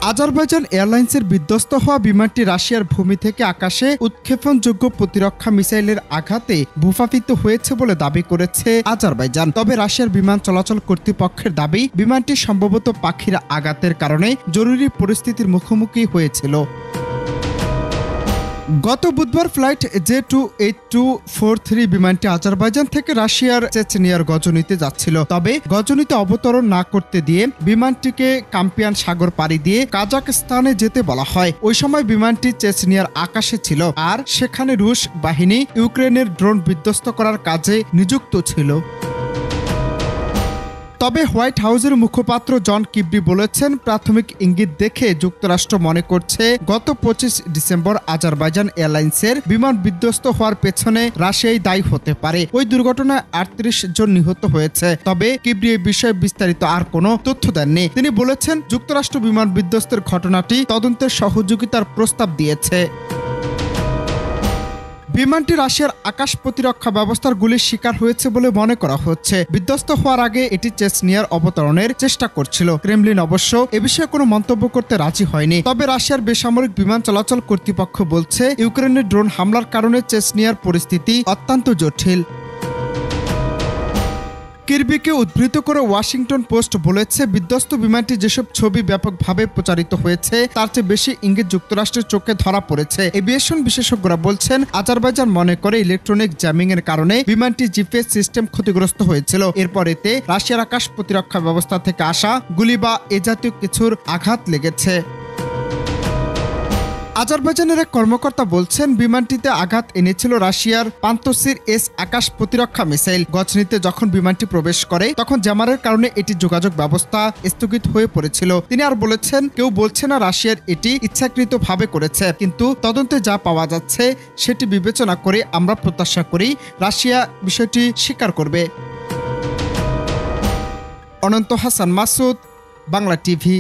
Azerbaijan এয়ারলাইন্সের বিধ্বস্ত হওয়া বিমানটি রাশিয়ার ভূমি থেকে আকাশে উৎক্ষেপণযোগ্য প্রতিরক্ষা মিসাইলের আঘাতে ভূপাতিত হয়েছে বলে দাবি করেছে আজারবাইজান। তবে রাশিয়ার বিমান চলাচল কর্তৃপক্ষের দাবি, বিমানটি সম্ভবত পাখির আঘাতের কারণে জরুরি পরিস্থিতির মুখোমুখি হয়েছিল। গত বুধবার ফ্লাইট J28243 বিমানটি আজারবাইজান থেকে রাশিয়ার চেচনিয়ার গজনিতে যাচ্ছিল। তবে গজনিতে অবতরণ না করতে দিয়ে বিমানটিকে কাস্পিয়ান সাগর পাড়ি দিয়ে কাজাখস্তানে যেতে বলা হয়। ওই সময় বিমানটি চেচনিয়ার আকাশে ছিল, আর সেখানে রুশ বাহিনী ইউক্রেনের ড্রোন বিধ্বস্ত করার কাজে নিযুক্ত ছিল। তবে হোয়াইট হাউসের মুখপাত্র জন কির্বি বলেছেন, প্রাথমিক ইঙ্গিত দেখে যুক্তরাষ্ট্র মনে করছে গত 25 ডিসেম্বর আজারবাইজান এয়ারলাইন্সের বিমান বিধ্বস্ত হওয়ার পেছনে রাশিয়াই দায়ী হতে পারে। ওই দুর্ঘটনায় 38 জন নিহত হয়েছে। তবে কির্বি এই বিষয়ে বিস্তারিত আর কোনো তথ্য দেননি। তিনি বলেছেন, যুক্তরাষ্ট্র বিমান বিধ্বস্তের ঘটনাটি তদন্তের সহযোগিতার প্রস্তাব দিয়েছে। বিমানটি রাশিয়ার আকাশ প্রতিরক্ষা ব্যবস্থার গুলির শিকার হয়েছে বলে মনে করা হচ্ছে। বিধ্বস্ত হওয়ার আগে এটি চেচনিয়ার অবতরণের চেষ্টা করছিল। ক্রেমলিন অবশ্য এ বিষয়ে কোনো মন্তব্য করতে রাজি হয়নি। তবে রাশিয়ার বেসামরিক বিমান চলাচল কর্তৃপক্ষ বলছে, ইউক্রেনের ড্রোন হামলার কারণে চেচনিয়ার পরিস্থিতি অত্যন্ত জটিল। কির্বিকে উদ্ধৃত করে ওয়াশিংটন পোস্ট বলেছে, বিধ্বস্ত বিমানটি যেসব ছবি ব্যাপকভাবে প্রচারিত হয়েছে তার চেয়ে বেশি ইঙ্গিত যুক্তরাষ্ট্রের চোখে ধরা পড়েছে। এভিয়েশন বিশেষজ্ঞরা বলছেন, আজারবাইজান মনে করে ইলেকট্রনিক জ্যামিং এর কারণে বিমানটি জিপিএস সিস্টেম ক্ষতিগ্রস্ত হয়েছিল। এরপর এতে রাশিয়ার আকাশ প্রতিরক্ষা ব্যবস্থা থেকে আসা গুলি বা এ জাতীয় কিছুর আঘাত লেগেছে। আজারবাইজানের এক কর্মকর্তা বলছেন, বিমানটিতে আঘাত এনেছিল রাশিয়ার পান্তসির এস আকাশ প্রতিরক্ষা মিসাইল। গজনিতে যখন বিমানটি প্রবেশ করে তখন জ্যামারের কারণে এটি যোগাযোগ ব্যবস্থা স্থগিত হয়ে পড়েছিল। তিনি আর বলেছেন, কেউ বলছে না রাশিয়ার এটি ইচ্ছাকৃতভাবে করেছে, কিন্তু তদন্তে যা পাওয়া যাচ্ছে সেটি বিবেচনা করে আমরা প্রত্যাশা করি রাশিয়া বিষয়টি স্বীকার করবে। অনন্ত হাসান মাসুদ, বাংলা টিভি।